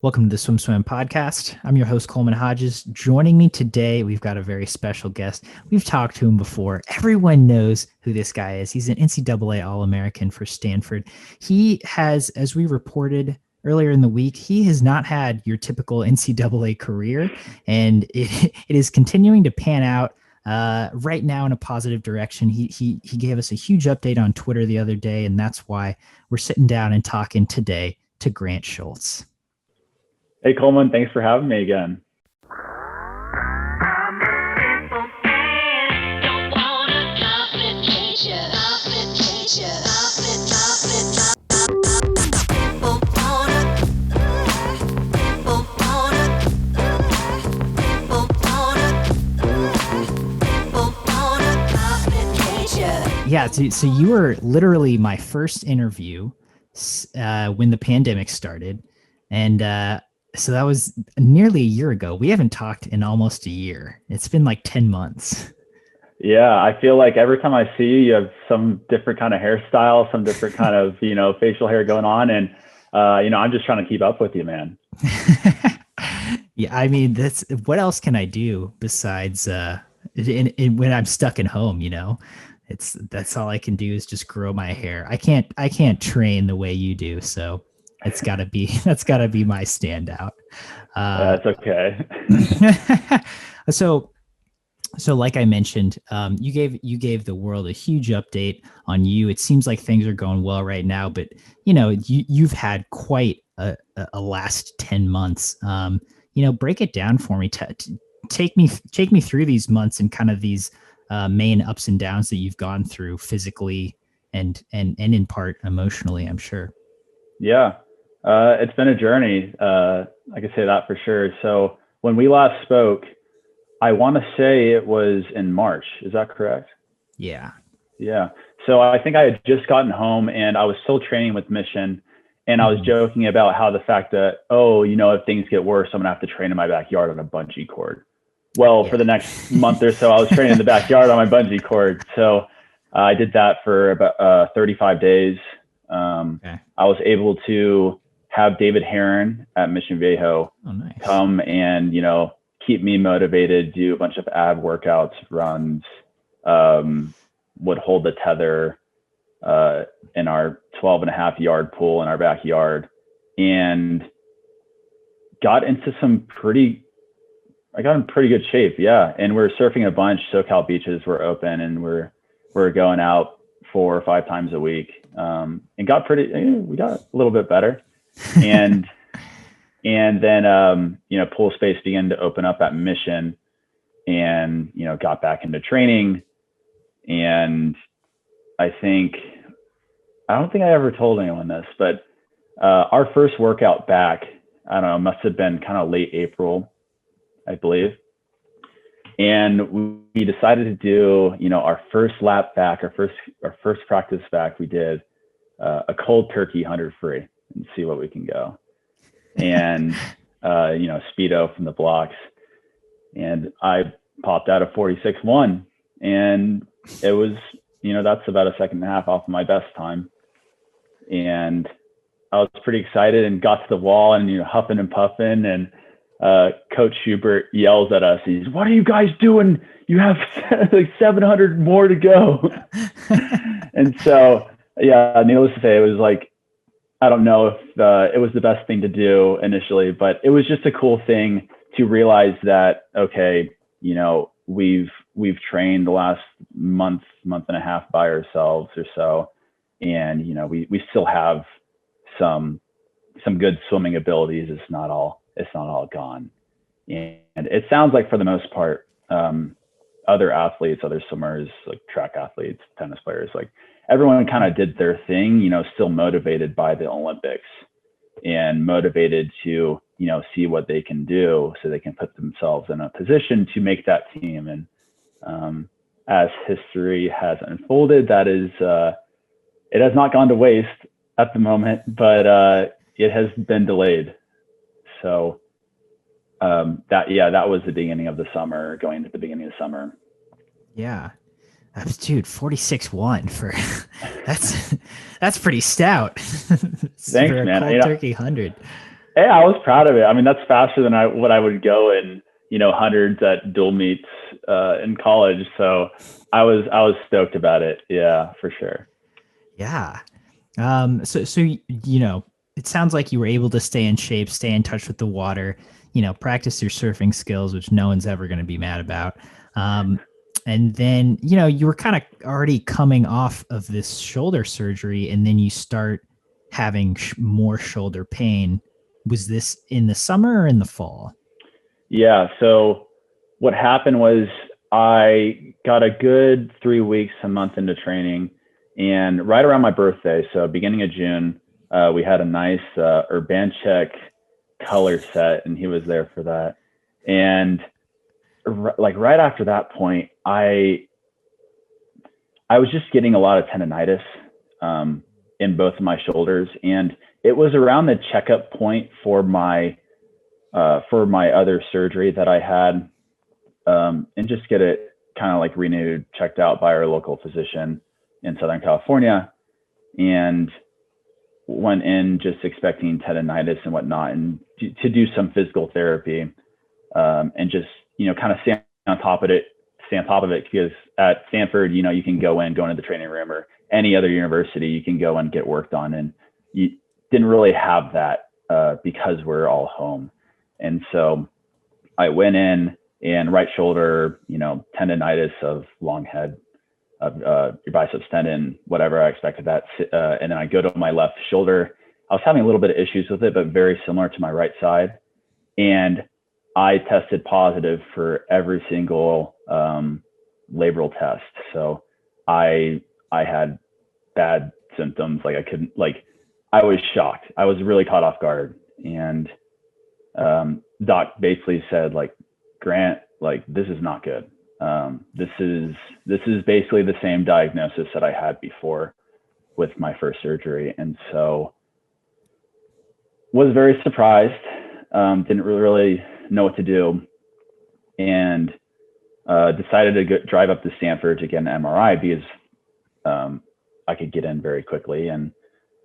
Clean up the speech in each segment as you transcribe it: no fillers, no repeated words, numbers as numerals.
Welcome to the SwimSwam podcast. I'm your host, Coleman Hodges. Joining me today, we've got a very special guest. We've talked to him before. Everyone knows who this guy is. He's an NCAA All-American for Stanford. He has, as we reported earlier in the week, he has not had your typical NCAA career, and it is continuing to pan out right now in a positive direction. He gave us a huge update on Twitter the other day, and that's why we're sitting down and talking today to Grant Shoults. Hey, Coleman, thanks for having me again. Yeah, so you were literally my first interview when the pandemic started, and so that was nearly a year ago. We haven't talked in almost a year. It's been like 10 months. Yeah, I feel like every time I see you, you have some different kind of hairstyle, some different kind of, facial hair going on. And, I'm just trying to keep up with you, man. Yeah, I mean, what else can I do besides when I'm stuck at home, that's all I can do is just grow my hair. I can't train the way you do. So that's gotta be my standout. That's okay. So like I mentioned, you gave the world a huge update on you. It seems like things are going well right now, but you've had quite a last 10 months. Break it down for me. Take me through these months and kind of these main ups and downs that you've gone through physically and in part emotionally, I'm sure. Yeah. It's been a journey. I can say that for sure. So when we last spoke, I want to say it was in March. Is that correct? Yeah. Yeah. So I think I had just gotten home and I was still training with Mission. And I was joking about how the fact that, if things get worse, I'm going to have to train in my backyard on a bungee cord. Well, for the next month or so, I was training in the backyard on my bungee cord. So I did that for about 35 days. I was able to have David Heron at Mission Viejo come and, keep me motivated, do a bunch of ab workouts, runs, would hold the tether in our 12.5-yard pool in our backyard, and got into I got in pretty good shape. Yeah. And we're surfing a bunch. SoCal beaches were open and we're going out 4 or 5 times a week. And we got a little bit better. And then, pool space began to open up at Mission and, got back into training. And I don't think I ever told anyone this, but our first workout back, I don't know, must have been kind of late April, I believe. And we decided to do, our first lap back, our first practice back, we did a cold turkey 100 free and see what we can go. And, speedo from the blocks. And I popped out a 46.1, and it was, that's about a 1.5 seconds off of my best time. And I was pretty excited and got to the wall and, huffing and puffing, and Coach Schubert yells at us. He's, "What are you guys doing? You have like 700 more to go." And so, needless to say, it was like, I don't know if it was the best thing to do initially, but it was just a cool thing to realize that, okay, we've trained the last month and a half by ourselves or so. And, we still have some good swimming abilities. It's not all gone. And it sounds like for the most part, other athletes, other swimmers, like track athletes, tennis players, like everyone kind of did their thing, still motivated by the Olympics and motivated to, see what they can do so they can put themselves in a position to make that team. And as history has unfolded, that is, it has not gone to waste at the moment, but it has been delayed. So that was the beginning of the summer, going into the beginning of the summer. Yeah. Dude, 46.1 for that's pretty stout. Thanks, for a man. cold turkey 100. Hey, I was proud of it. I mean, that's faster than what I would go in, hundreds at dual meets in college. So I was stoked about it. Yeah, for sure. Yeah. So it sounds like you were able to stay in shape, stay in touch with the water, practice your surfing skills, which no one's ever going to be mad about. Um, and then, you were kind of already coming off of this shoulder surgery, and then you start having more shoulder pain. Was this in the summer or in the fall? Yeah. So what happened was I got a good 3 weeks, a month into training, and right around my birthday, so beginning of June, we had a nice Urbancheck color set, and he was there for that. And like right after that point, I was just getting a lot of tendonitis in both of my shoulders, and it was around the checkup point for my other surgery that I had, and just get it kind of like renewed, checked out by our local physician in Southern California, and went in just expecting tendonitis and whatnot, and to do some physical therapy, and just kind of stay on top of it, because at Stanford, you can go into the training room, or any other university, you can go and get worked on, and you didn't really have that because we're all home. And so I went in, and right shoulder, tendonitis of long head, of your biceps tendon, whatever. I expected that. And then I go to my left shoulder. I was having a little bit of issues with it, but very similar to my right side. And I tested positive for every single labral test. So I had bad symptoms. Like I was shocked. I was really caught off guard. And doc basically said, like, Grant, like, this is not good. This is basically the same diagnosis that I had before with my first surgery. And so was very surprised. Didn't really know what to do, and decided to drive up to Stanford to get an MRI, because I could get in very quickly. And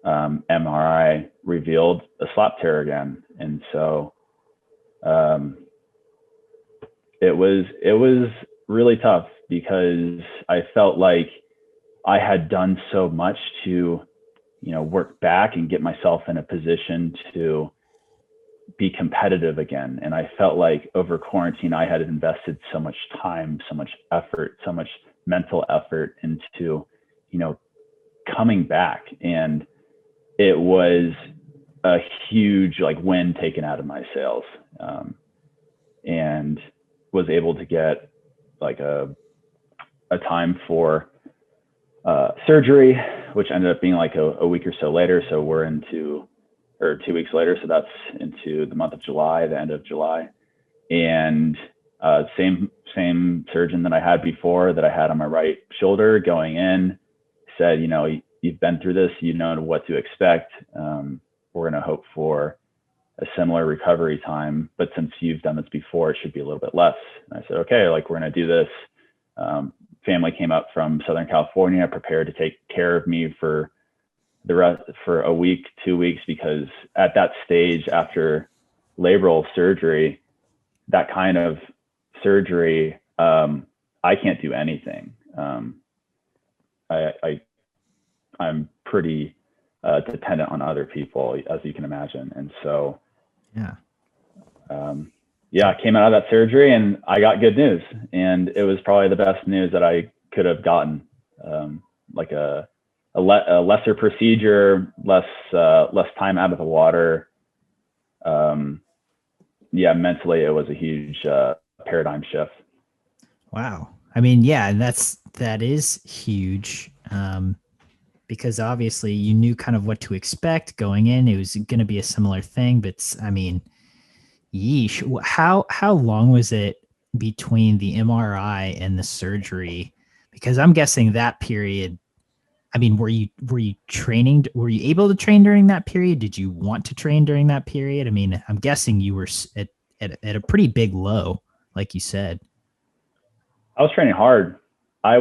MRI revealed a slap tear again. And so it was really tough, because I felt like I had done so much to, work back and get myself in a position to be competitive again. And I felt like over quarantine, I had invested so much time, so much effort, so much mental effort into, coming back. And it was a huge wind taken out of my sails, and was able to get like a time for surgery, which ended up being like a week or so later. So we're or 2 weeks later. So that's into the month of July, the end of July. And same surgeon that I had before, that I had on my right shoulder going in, said, you've been through this, you know what to expect. We're going to hope for a similar recovery time, but since you've done this before, it should be a little bit less. And I said, okay, we're going to do this. Family came up from Southern California, prepared to take care of me for the rest, for a week, 2 weeks, because at that stage, after labral surgery, that kind of surgery, I can't do anything. I'm pretty dependent on other people, as you can imagine. And so, I came out of that surgery and I got good news, and it was probably the best news that I could have gotten. Like a lesser procedure, less time out of the water. Mentally, it was a huge paradigm shift. Wow. I mean, yeah, that is huge. Because obviously you knew kind of what to expect going in. It was going to be a similar thing, but I mean, yeesh. How long was it between the MRI and the surgery? Because I'm guessing that period, I mean, were you training? Were you able to train during that period? Did you want to train during that period? I mean, I'm guessing you were at a pretty big low, like you said. I was training hard. I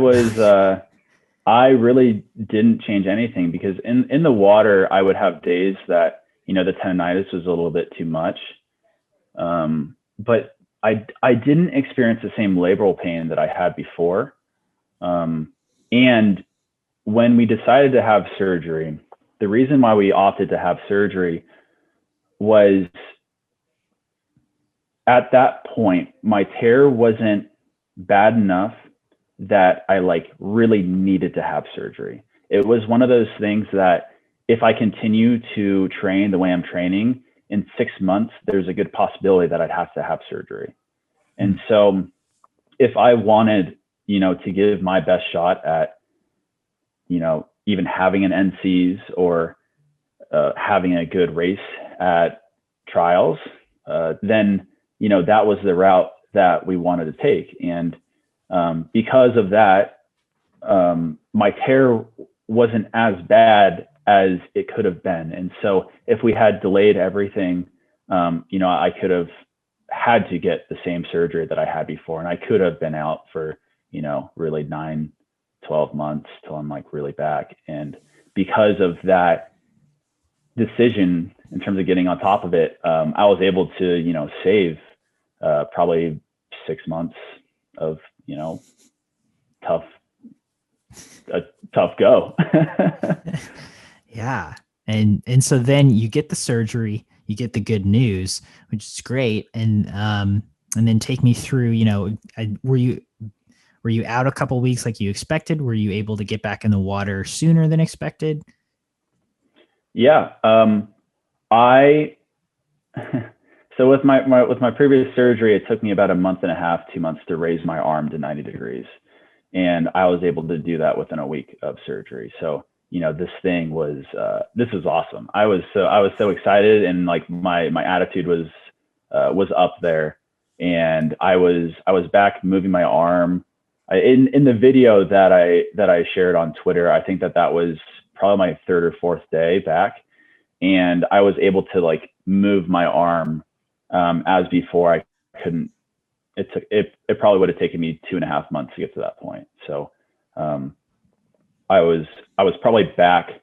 really didn't change anything, because in the water, I would have days that, the tendonitis was a little bit too much. But I didn't experience the same labral pain that I had before. And when we decided to have surgery, the reason why we opted to have surgery was at that point, my tear wasn't bad enough that I like really needed to have surgery. It was one of those things that if I continue to train the way I'm training, in 6 months, there's a good possibility that I'd have to have surgery. And so if I wanted, to give my best shot at, even having an NCs or having a good race at trials, then, that was the route that we wanted to take. And because of that, my tear wasn't as bad as it could have been. And so if we had delayed everything, I could have had to get the same surgery that I had before. And I could have been out for, really 9, 12 months till I'm like really back. And because of that decision in terms of getting on top of it, I was able to, save probably 6 months of, a tough go. Yeah. And so then you get the surgery, you get the good news, which is great. And then take me through, were you out a couple of weeks like you expected? Were you able to get back in the water sooner than expected? Yeah. So with my previous surgery, it took me about a month and a half, 2 months to raise my arm to 90 degrees. And I was able to do that within a week of surgery. So, this thing was, this was awesome. I was so excited, and like my attitude was up there, and I was back moving my arm. In the video that I shared on Twitter, I think that was probably my 3rd or 4th day back. And I was able to like move my arm, as before I couldn't. It probably would have taken me 2.5 months to get to that point. So, I was probably back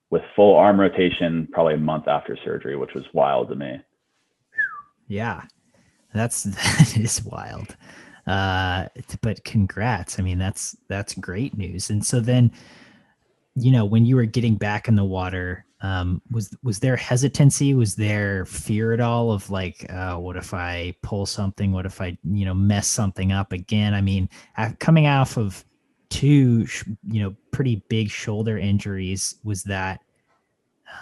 with full arm rotation probably a month after surgery, which was wild to me. Yeah, that is wild. But congrats. I mean, that's great news. And so then, when you were getting back in the water, was there hesitancy? Was there fear at all of like, what if I pull something? What if I, mess something up again? I mean, coming off of 2, pretty big shoulder injuries, was that,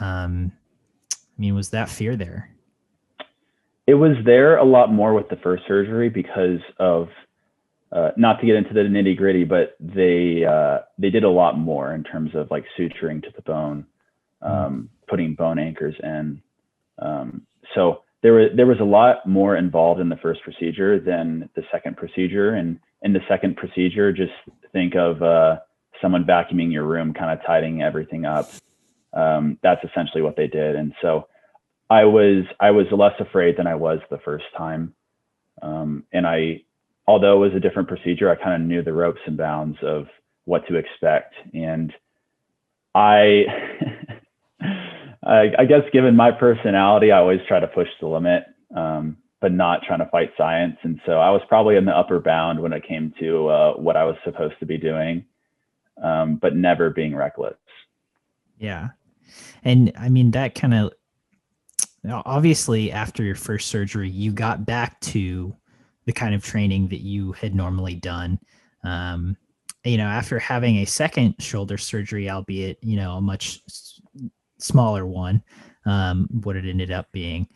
was that fear there? It was there a lot more with the first surgery because of, not to get into the nitty gritty, but they did a lot more in terms of like suturing to the bone, putting bone anchors in. So there was a lot more involved in the first procedure than the second procedure. And in the second procedure, just think of someone vacuuming your room, kind of tidying everything up. That's essentially what they did. And so I was less afraid than I was the first time. And although it was a different procedure, I kind of knew the ropes and bounds of what to expect. And I guess given my personality, I always try to push the limit, but not trying to fight science. And so I was probably in the upper bound when it came to what I was supposed to be doing, but never being reckless. Yeah. And I mean, that kind of, obviously after your first surgery, you got back to the kind of training that you had normally done. After having a second shoulder surgery, albeit, a much smaller one, what it ended up being.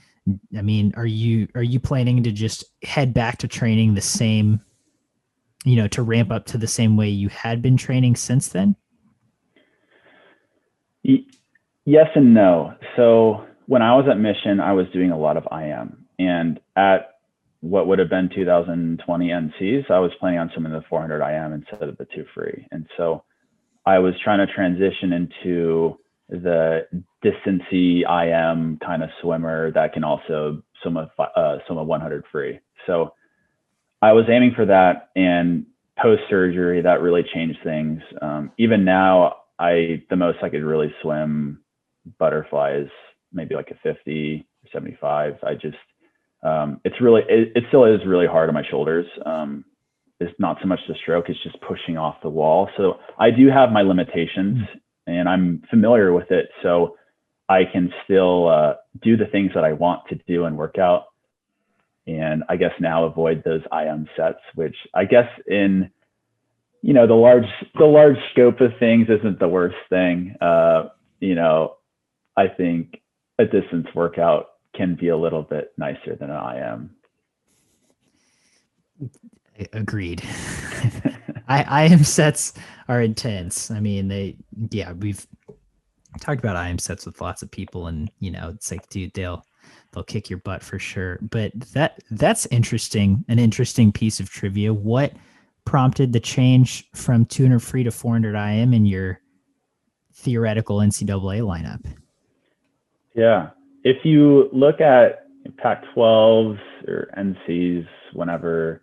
I mean, are you planning to just head back to training the same, to ramp up to the same way you had been training since then? Yes and no. So when I was at Mission, I was doing a lot of IM, and at what would have been 2020 NCs, I was planning on swimming the 400 IM instead of the 2 free. And so I was trying to transition into the distancy IM kind of swimmer that can also swim a 100 free. So I was aiming for that, and post-surgery, that really changed things. Even now, the most I could really swim butterflies maybe like a 50 or 75. I just, it still is really hard on my shoulders. It's not so much the stroke, it's just pushing off the wall. So I do have my limitations and I'm familiar with it. So I can still do the things that I want to do and work out. And I guess now avoid those IM sets, which I guess in, the large scope of things isn't the worst thing. I think a distance workout can be a little bit nicer than an IM. Agreed. IM sets are intense. I mean, we've talked about IM sets with lots of people, and it's like, dude, they'll kick your butt for sure. But that's interesting, an interesting piece of trivia. What prompted the change from 200 free to 400 IM in your theoretical NCAA lineup? Yeah. If you look at Pac-12s or NCs, whenever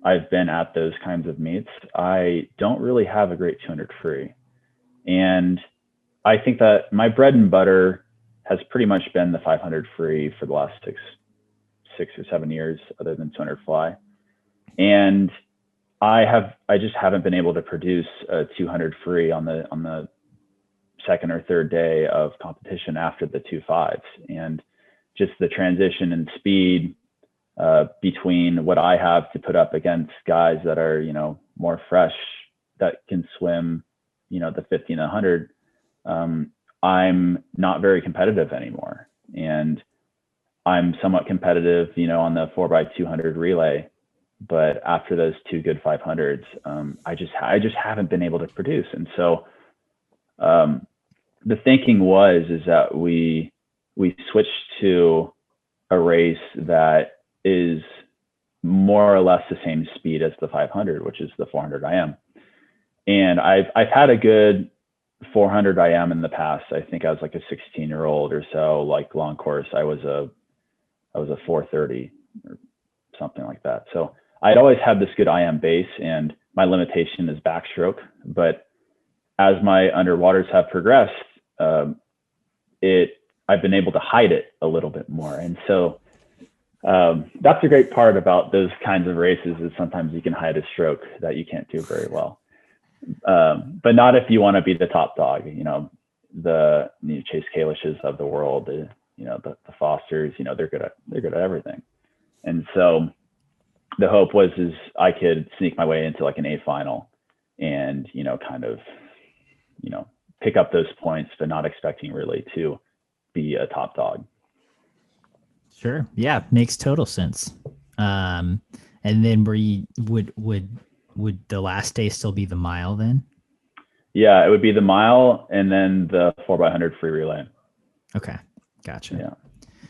I've been at those kinds of meets, I don't really have a great 200 free. And I think that my bread and butter has pretty much been the 500 free for the last six or 7 years, other than 200 fly. And I just haven't been able to produce a 200 free on the second or third day of competition after the 2.5s. And just the transition in speed between what I have to put up against guys that are, more fresh, that can swim, the 50 and 100, I'm not very competitive anymore. And I'm somewhat competitive, on the 4x200 relay, but after those two good 500s, I just haven't been able to produce. And so the thinking is that we switched to a race that is more or less the same speed as the 500, which is the 400 IM. And I've had a good 400 IM in the past. I think I was like a 16-year-old or so, like long course. I was a 430 or something like that. So I'd always had this good IM base, and my limitation is backstroke. But as my underwaters have progressed, I've been able to hide it a little bit more. And so that's a great part about those kinds of races, is sometimes you can hide a stroke that you can't do very well. But not if you want to be the top dog, the Chase Kalishes of the world, the Fosters, they're good at everything. And so the hope is I could sneak my way into like an A final and, kind of, pick up those points, but not expecting really to be a top dog. Sure. Yeah. Makes total sense. And then would the last day still be the mile then? Yeah, it would be the mile and then the 4x100 free relay. Okay. Gotcha. Yeah.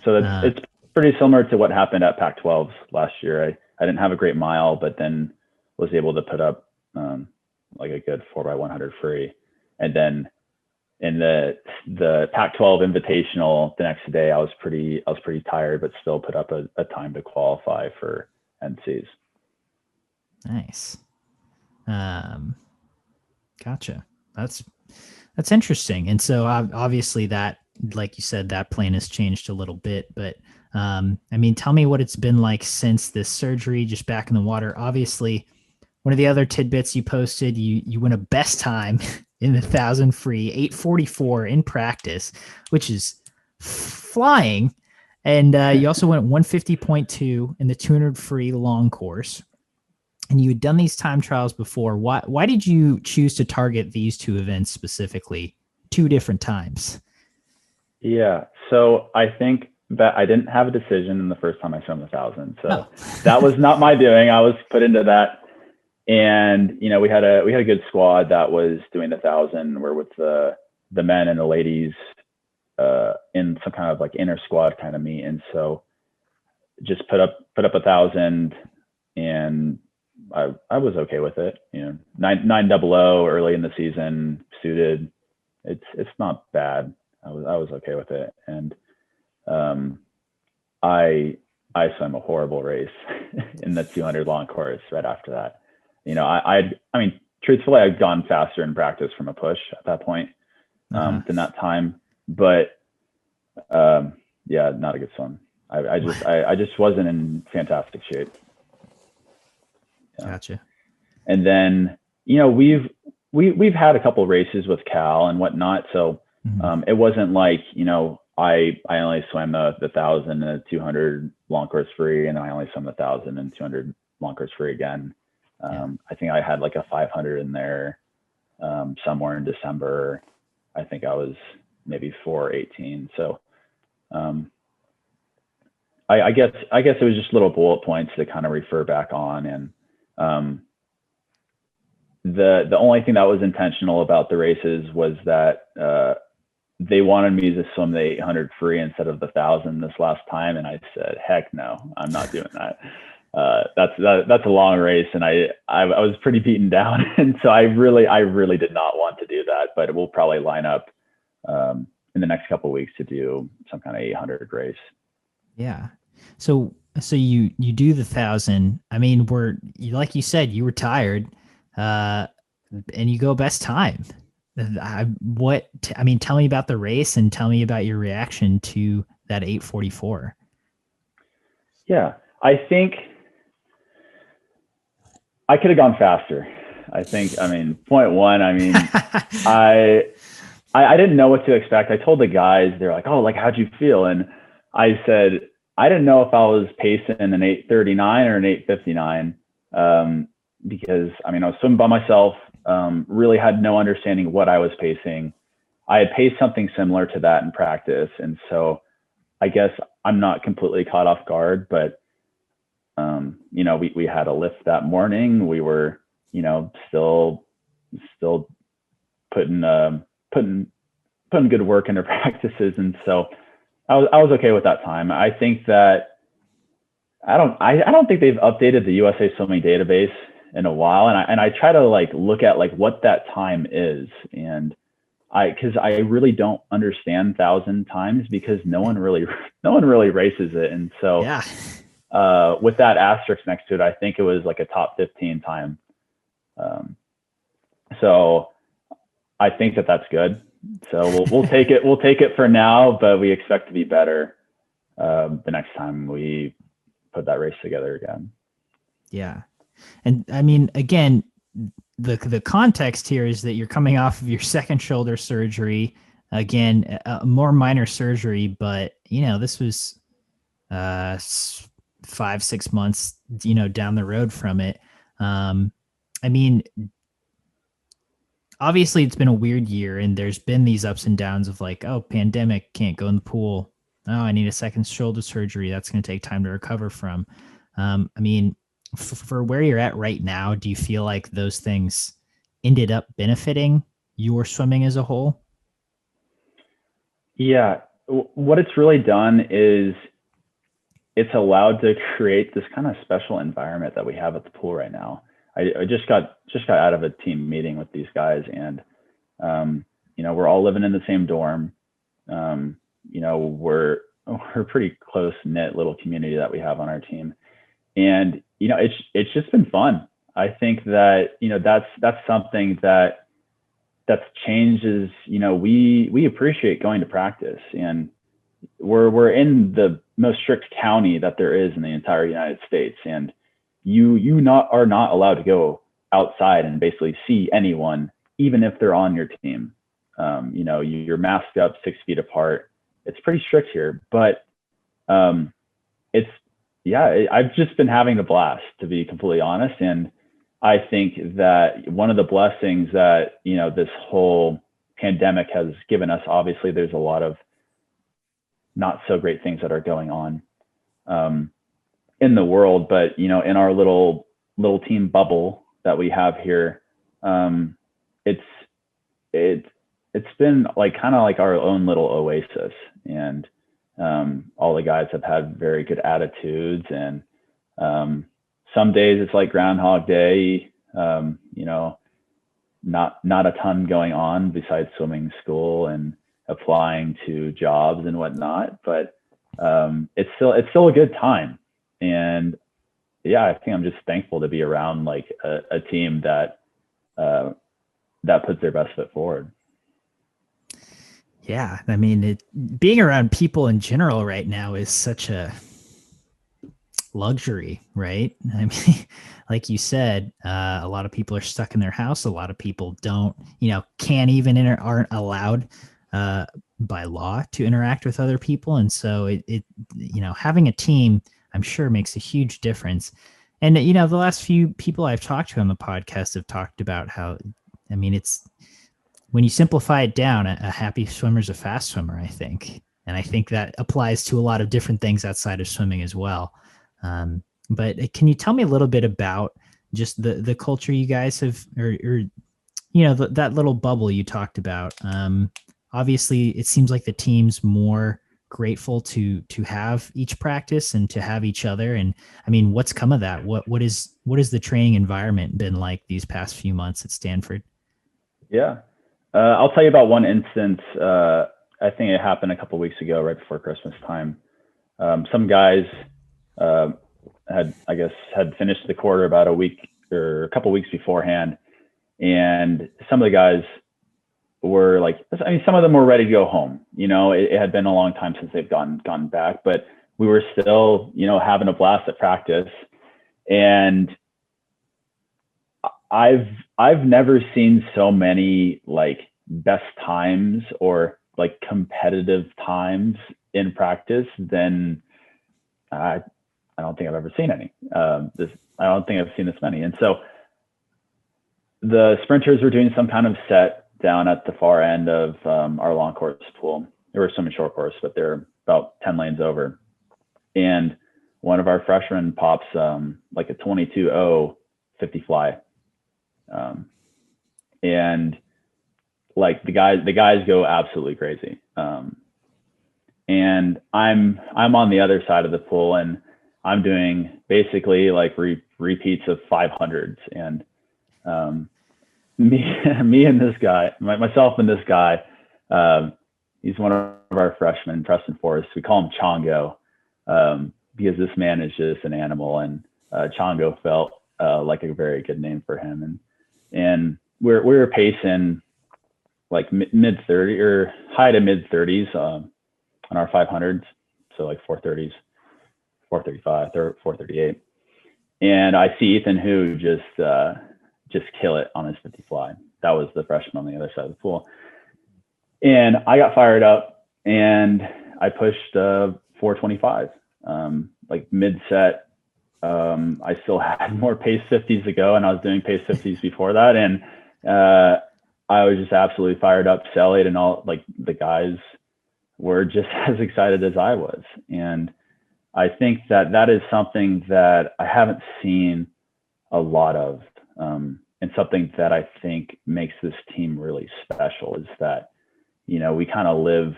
So it's pretty similar to what happened at Pac-12s last year. I didn't have a great mile, but then was able to put up like a good 4x100 free. And then in the Pac-12 Invitational the next day, I was pretty tired, but still put up a time to qualify for NCs. Nice. Gotcha. That's interesting. And so obviously that, like you said, that plan has changed a little bit, but tell me what it's been like since this surgery, just back in the water. Obviously, one of the other tidbits you posted, you win a best time in the 1,000 free, 8:44 in practice, which is flying. And you also went 150.2 in the 200 free long course. And you had done these time trials before. Why did you choose to target these two events specifically, 2 different times? Yeah. So I think that I didn't have a decision in the first time I swam the 1,000. So that was not my doing. I was put into that. And, we had a good squad that was doing the 1,000. We're with the men and the ladies in some kind of like inter squad kind of meet. And so just put up 1,000, and I was okay with it. 900 early in the season, suited. It's not bad. I was okay with it. And I swam a horrible race in the 200 long course right after that. Truthfully, I'd gone faster in practice from a push at that point than that time. But Yeah, not a good swim. I just wasn't in fantastic shape. Yeah. Gotcha. And then, we've had a couple of races with Cal and whatnot. So it wasn't like, I only swam the 1,000 and the 200 long course free, and then I only swam the 1,000 and 200 long course free again. I think I had like a 500 in there somewhere in December. I think I was maybe 418. So I guess it was just little bullet points to kind of refer back on. And the only thing that was intentional about the races was that they wanted me to swim the 800 free instead of the 1,000 this last time, and I said, heck no, I'm not doing that. That's a long race, and I was pretty beaten down, and so I really did not want to do that. But we'll probably line up in the next couple of weeks to do some kind of 800 race. Yeah. So you do the 1,000. I mean, like you said, you were tired, and you go best time. Tell me about the race and tell me about your reaction to that 8:44. Yeah, I think I could have gone faster. Point one, I didn't know what to expect. I told the guys, they're like, oh, like, how'd you feel? And I said, I didn't know if I was pacing an 8:39 or an 8:59, because I was swimming by myself, really had no understanding what I was pacing. I had paced something similar to that in practice. And so I guess I'm not completely caught off guard, but we had a lift that morning. We were, still putting good work into practices. And so I was okay with that time. I think that I don't think they've updated the USA Swimming database in a while. And I try to look at what that time is. And because I really don't understand 1,000 times because no one really races it. And so yeah. With that asterisk next to it, I think it was like a top 15 time. So I think that that's good. So we'll take it. We'll take it for now, but we expect to be better the next time we put that race together again. Yeah. And again, the context here is that you're coming off of your second shoulder surgery. Again, a more minor surgery, but this was 5-6 months, down the road from it. Obviously it's been a weird year and there's been these ups and downs of pandemic, can't go in the pool. Oh, I need a second shoulder surgery. That's going to take time to recover from. For where you're at right now, do you feel like those things ended up benefiting your swimming as a whole? Yeah. What it's really done is it's allowed to create this kind of special environment that we have at the pool right now. I just got out of a team meeting with these guys, and we're all living in the same dorm. We're a pretty close knit little community that we have on our team, and it's just been fun. I think that that's something that's changes. We appreciate going to practice, and we're in the most strict county that there is in the entire United States, and you are not allowed to go outside and basically see anyone, even if they're on your team. You're masked up 6 feet apart. It's pretty strict here, but I've just been having a blast, to be completely honest. And I think that one of the blessings that this whole pandemic has given us, obviously there's a lot of not so great things that are going on in the world, but in our little team bubble that we have here, it's been kind of like our own little oasis. And all the guys have had very good attitudes, and some days it's like Groundhog Day, not a ton going on besides swimming school and applying to jobs and whatnot, but it's still a good time. And I think I'm just thankful to be around a team that puts their best foot forward. Yeah, I mean, being around people in general right now is such a luxury, right? I mean, like you said, a lot of people are stuck in their house. A lot of people don't, can't even aren't allowed by law to interact with other people, and so having a team, I'm sure, makes a huge difference. And the last few people I've talked to on the podcast have talked about how, I mean, it's when you simplify it down, a happy swimmer is a fast swimmer, I think. And I think that applies to a lot of different things outside of swimming as well. But can you tell me a little bit about just the culture you guys have, or that little bubble you talked about? Obviously, it seems like the team's more grateful to have each practice and to have each other. And I mean, what's come of that? What is the training environment been like these past few months at Stanford? Yeah. I'll tell you about one instance. I think it happened a couple of weeks ago, right before Christmas time. Some guys had finished the quarter about a week or a couple of weeks beforehand, and some of the guys were like, I mean, some of them were ready to go home. It had been a long time since they've gone back, but we were still, having a blast at practice. And I've never seen so many like best times or like competitive times in practice than I don't think I've ever seen any. I don't think I've seen this many. And so the sprinters were doing some kind of set down at the far end of our long course pool. They were swimming short course, but they're about 10 lanes over. And one of our freshmen pops like a 22.0 50 fly. And like the guys go absolutely crazy. And I'm on the other side of the pool, and I'm doing basically like repeats of 500s. And me and this guy, myself and this guy, he's one of our freshmen, Preston Forrest. We call him Chongo because this man is just an animal, and Chongo felt like a very good name for him. And we were pacing like mid 30 or high to mid 30s on our 500s, so like 430s, 435, 438. And I see Ethan Hu just kill it on his 50 fly. That was the freshman on the other side of the pool. And I got fired up and I pushed 425, like mid set. I still had more pace 50s to go, and I was doing pace 50s before that. And I was just absolutely fired up, selling, and all, like the guys were just as excited as I was. And I think that is something that I haven't seen a lot of. And something that I think makes this team really special is that, we kind of live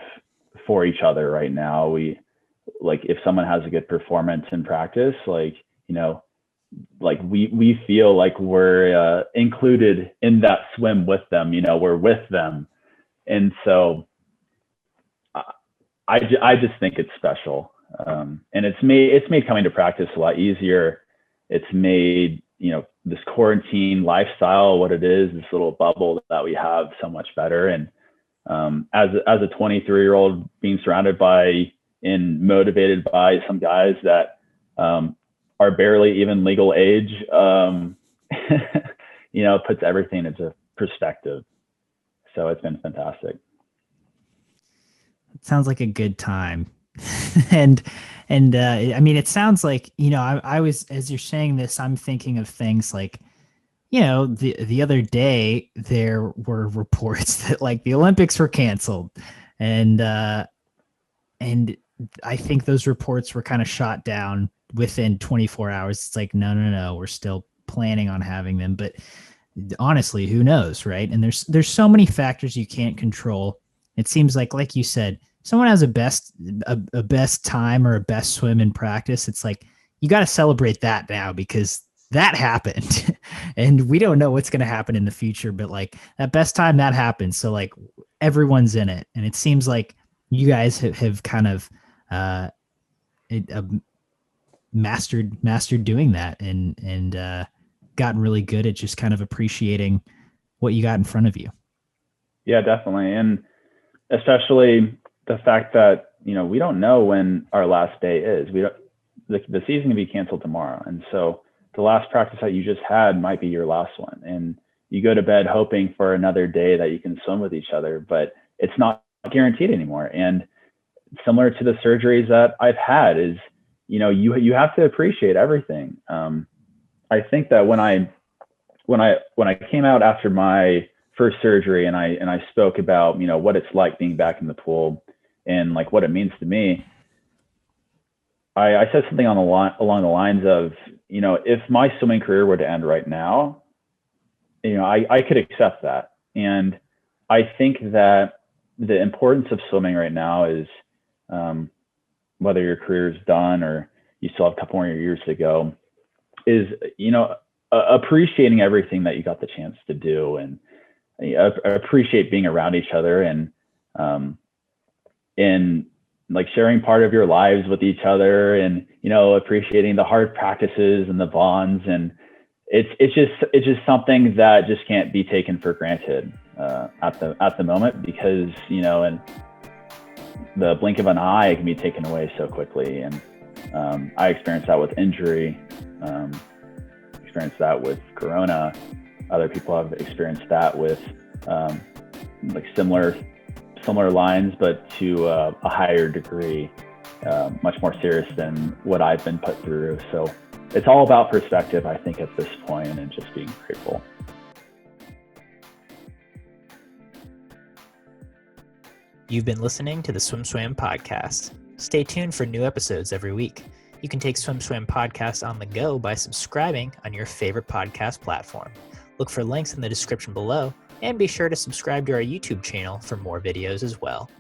for each other right now. We, like, if someone has a good performance in practice, like, like we feel like we're included in that swim with them, we're with them. And so I just think it's special. And it's made coming to practice a lot easier. It's made, this quarantine lifestyle, what it is, this little bubble that we have, so much better. And as a 23-year-old being surrounded by and motivated by some guys that are barely even legal age, puts everything into perspective. So it's been fantastic. It sounds like a good time. and I mean, it sounds like, I was, as you're saying this, I'm thinking of things like, the other day there were reports that like the Olympics were canceled, and I think those reports were kind of shot down within 24 hours. It's like, no, we're still planning on having them, but honestly, who knows, right? And there's so many factors you can't control. It seems like you said, someone has a best time or a best swim in practice. It's like, you got to celebrate that now because that happened and we don't know what's going to happen in the future, but like that best time that happened. So like everyone's in it. And it seems like you guys have kind of mastered doing that and gotten really good at just kind of appreciating what you got in front of you. Yeah, definitely. And especially the fact that, you know, we don't know when our last day is. The season can be canceled tomorrow. And so the last practice that you just had might be your last one. And you go to bed hoping for another day that you can swim with each other, but it's not guaranteed anymore. And similar to the surgeries that I've had is, you know, you have to appreciate everything. I think that when I came out after my first surgery and I spoke about, you know, what it's like being back in the pool and like what it means to me, I said something along the lines of, you know, if my swimming career were to end right now, you know, I could accept that. And I think that the importance of swimming right now is, whether your career is done or you still have a couple more years to go, is, you know, appreciating everything that you got the chance to do, and appreciate being around each other, and like sharing part of your lives with each other, and, you know, appreciating the hard practices and the bonds. And it's just something that just can't be taken for granted at the moment, because, you know, and the blink of an eye can be taken away so quickly. And I experienced that with injury, experienced that with Corona. Other people have experienced that with like similar lines, but to a higher degree, much more serious than what I've been put through. So it's all about perspective, I think, at this point, and just being grateful. You've been listening to the SwimSwam podcast. Stay tuned for new episodes every week. You can take SwimSwam podcast on the go by subscribing on your favorite podcast platform. Look for links in the description below, and be sure to subscribe to our YouTube channel for more videos as well.